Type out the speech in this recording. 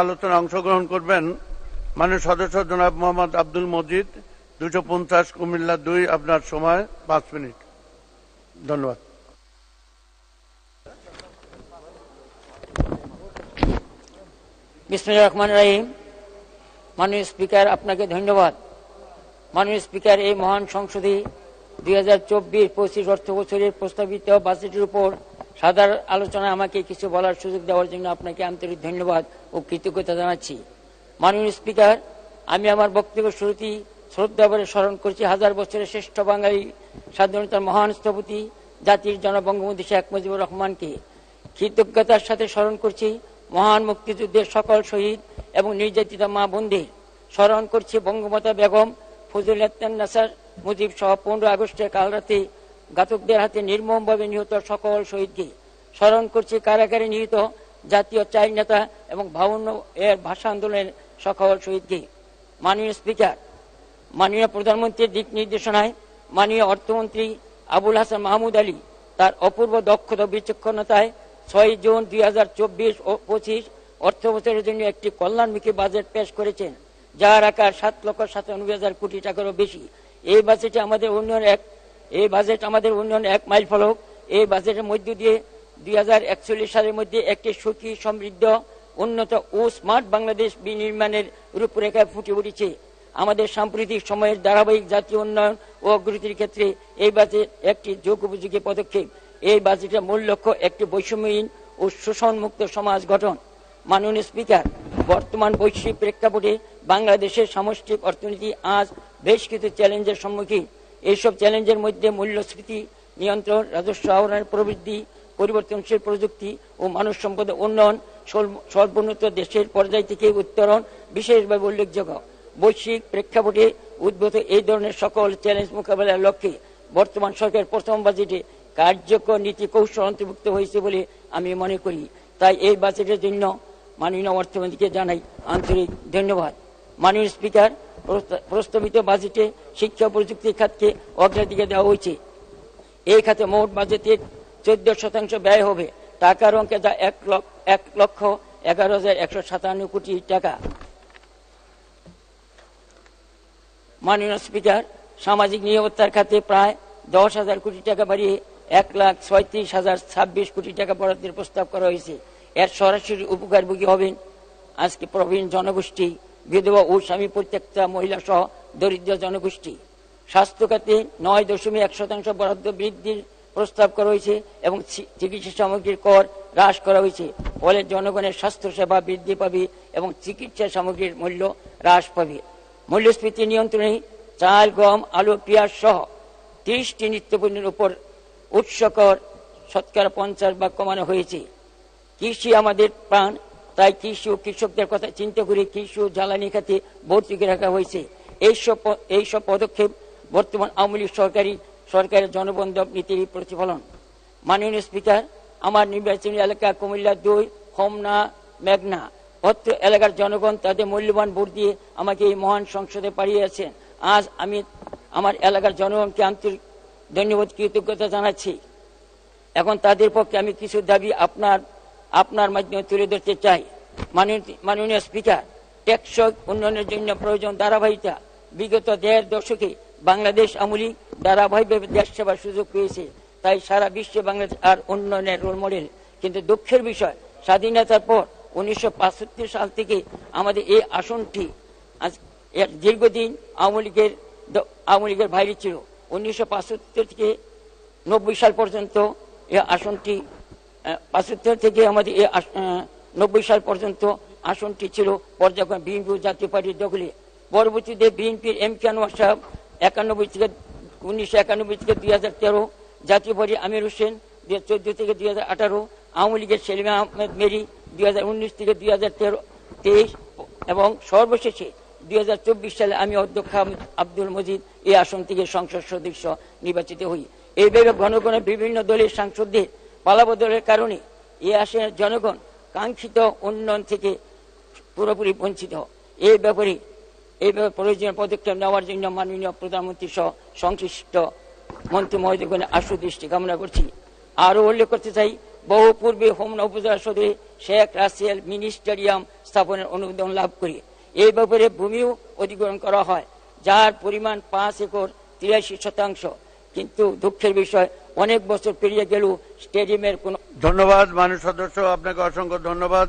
আলোচনায় অংশগ্রহণ করবেন মাননীয় সদস্য জনাব মোহাম্মদ আব্দুল মজিদ, 250 কুমিল্লা 2। আপনার সময় 5 মিনিট। ধন্যবাদ। বিসমিল্লাহির রহমানির রহিম। মাননীয় স্পিকার, আপনাকে ধন্যবাদ। মাননীয় স্পিকার, এই মহান সংসদে 2024-25 অর্থ বছরের প্রস্তাবিত বাজেটের উপর সাধারণ আলোচনায় আমাকে কিছু বলার সুযোগ দেওয়ার জন্য আপনাকে আন্তরিক ধন্যবাদ ও কৃতজ্ঞতা জানাচ্ছি। মাননীয় স্পিকার, আমি আমার বক্তব্য শুরুতেই শ্রদ্ধাভরে স্মরণ করছি হাজার বছরের শ্রেষ্ঠ বাঙালি স্বাধীনতার মহান স্থপতি জাতির জনক বঙ্গবন্ধু শেখ মুজিবুর রহমানকে। কৃতজ্ঞতার সাথে স্মরণ করছি মহান মুক্তিযুদ্ধের সকল শহীদ এবং নির্যাতিতা মা বোনদের। স্মরণ করছি বঙ্গমাতা বেগম ফজিলাতুন্নেছা মুজিব সহ 15 আগস্টের কাল রাতে ঘাতকদের হাতে নির্মমভাবে নিহত সকল শহীদকে। স্মরণ করছি কারাগারে নিহত জাতীয় 4 নেতা এবং 52 এর ভাষা আন্দোলনের সকল শহীদকে। মাননীয় স্পিকার, মাননীয় প্রধানমন্ত্রীর দিক নির্দেশনায় মাননীয় অর্থমন্ত্রী আবুল হাসান মাহমুদ আলী তার অপূর্ব দক্ষতা বিচক্ষণতায় 6 জুন 2024 ও 25 অর্থ বছরের জন্য একটি কল্যাণমুখী বাজেট পেশ করেছেন, যার আকার 7,97,000 কোটি টাকারও বেশি। এই বাজেট আমাদের উন্নয়ন এক মাইল ফলক। এই বাজেটের মধ্য দিয়ে 2041 সালের মধ্যে একটি সুখী, সমৃদ্ধ, উন্নত ও স্মার্ট বাংলাদেশ বিনির্মাণের রূপরেখায় ফুটে উঠেছে। আমাদের সাম্প্রতিক সময়ের ধারাবাহিক জাতীয় উন্নয়ন ও অগ্রগতির ক্ষেত্রে এই বাজেট একটি যুগোপযোগী পদক্ষেপ। এই বাজেটের মূল লক্ষ্য একটি বৈষম্যহীন ও শোষণমুক্ত সমাজ গঠন। মাননীয় স্পিকার, বর্তমান বৈশ্বিক প্রেক্ষাপটে বাংলাদেশের সামষ্টিক অর্থনীতি আজ বেশ কিছু চ্যালেঞ্জের সম্মুখীন। এইসব চ্যালেঞ্জের মধ্যে মূল্যস্ফীতি নিয়ন্ত্রণ, রাজস্ব আহরণের প্রবৃদ্ধি, পরিবর্তনশীল প্রযুক্তি ও মানব সম্পদ উন্নয়ন, সর্বোন্নত দেশের পর্যায় থেকে উত্তরণ বিশেষভাবে উল্লেখযোগ্য। বৈশ্বিক প্রেক্ষাপটে উদ্ভূত এই ধরনের সকল চ্যালেঞ্জ মোকাবেলার লক্ষ্যে বর্তমান সরকারের প্রথম বাজেটে কার্যকর নীতি কৌশল অন্তর্ভুক্ত হয়েছে বলে আমি মনে করি। তাই এই বাজেটের জন্য মাননীয় অর্থমন্ত্রীকে জানাই আন্তরিক ধন্যবাদ। মাননীয় স্পিকার, প্রস্তাবিত বাজেটে শিক্ষা প্রযুক্তি খাতকে অগ্রাধিকার দেওয়া হয়েছে। এই খাতে মোট বাজেটের 14% ব্যয় হবে। টাকার অঙ্কে যা 1,11,157 কোটি টাকা। মাননীয় স্পিকার, সামাজিক নিরাপত্তার খাতে প্রায় 10,000 কোটি টাকা বাড়িয়ে 1,36,026 কোটি টাকা বরাদ্দের প্রস্তাব করা হয়েছে। এর সরাসরি উপকারভোগী হবেন আজকে প্রবীণ জনগোষ্ঠী, বিধবা ও স্বামী পরিত্যক্তা মহিলা সহ দরিদ্র জনগোষ্ঠী। স্বাস্থ্য খাতে 9.1% বরাদ্দ বৃদ্ধির প্রস্তাব করা হয়েছে এবং চিকিৎসা সামগ্রীর কর হ্রাস করা হয়েছে। ফলে জনগণের স্বাস্থ্য সেবা বৃদ্ধি পাবে এবং চিকিৎসা সামগ্রীর মূল্য হ্রাস পাবে। মূল্যস্ফীতি নিয়ন্ত্রণে চাল, গম, আলু, পেঁয়াজ সহ 30টি নিত্যপণ্যের উপর উৎসকর 50% কমানো হয়েছে। কৃষি আমাদের প্রাণ, তাই কৃষি ও কৃষকদের কথা চিন্তা করে কৃষি ও জ্বালানি খাতে ভর্তুকি রাখা হয়েছে। এইসব পদক্ষেপ বর্তমান আওয়ামী লীগ সরকারের জনবন্ধব নীতির প্রতিফলন। মাননীয় স্পিকার, আমার নির্বাচনী এলাকা কুমিল্লা 2, হোমনা, মেঘনা। অত্র এলাকার জনগণ তাদের মূল্যবান ভোট দিয়ে আমাকে এই মহান সংসদে পাঠিয়েছেন। আজ আমি আমার এলাকার জনগণকে আন্তরিক ধন্যবাদ, কৃতজ্ঞতা জানাচ্ছি। এখন তাদের পক্ষে আমি কিছু দাবি আপনার মাধ্যমে তুলে ধরতে চাই। মাননীয় স্পিকার, টেকসই উন্নয়নের জন্য প্রয়োজন ধারাবাহিকতা। বিগত 1.5 দশকে বাংলাদেশ আওয়ামী লীগ ধারাবাহিকভাবে দেশ সেবার সুযোগ পেয়েছে, তাই সারা বিশ্বে বাংলাদেশ আর উন্নয়নের রোল মডেল। কিন্তু দুঃখের বিষয়, স্বাধীনতার পর 1965 সাল থেকে আমাদের এই আসনটি দীর্ঘদিন আওয়ামী লীগের বাইরে ছিল। 1975 থেকে 90 সাল পর্যন্ত এই আসনটি 75 থেকে আমাদের 90 সাল পর্যন্ত আসনটি ছিল পর্যায়ক্রমে বিএনপি জাতীয় পার্টির দখলে। পরবর্তীতে বিএনপির এম.কে. আনোয়ার সাহেব 1991 থেকে 2013, জাতীয় পার্টির আমির হোসেন 2014 থেকে 2018, আওয়ামী লীগের সেলিম আহমেদ মেরি 2019 থেকে 2023 এবং সর্বশেষে 2024 সালে আমি অধ্যক্ষ আব্দুল মজিদ এই আসন থেকে সংসদ সদস্য নির্বাচিত হই। এইভাবে ঘন ঘন বিভিন্ন দলের সাংসদদের পালাবদলের কারণে এই আসনের জনগণ কাঙ্ক্ষিত উন্নয়ন থেকে পুরোপুরি বঞ্চিত। এই ব্যাপারে প্রয়োজনীয় পদক্ষেপ নেওয়ার জন্য মাননীয় প্রধানমন্ত্রী সহ সংশ্লিষ্ট মন্ত্রী মহোদয়গণের আশু দৃষ্টি কামনা করছি। আরো উল্লেখ করতে চাই, বহু পূর্বে হোমনা উপজেলা সদরে শেখ রাসেল মিনি স্টেডিয়াম স্থাপনের অনুমোদন লাভ করি। এই ব্যাপারে ভূমিও অধিগ্রহণ করা হয়, যার পরিমাণ 5 একর 83%। কিন্তু দুঃখের বিষয়, অনেক বছর পেরিয়ে গেলেও স্টেডিয়ামের কোনো ধন্যবাদ মাননীয় সদস্য, আপনাকে অসংখ্য ধন্যবাদ।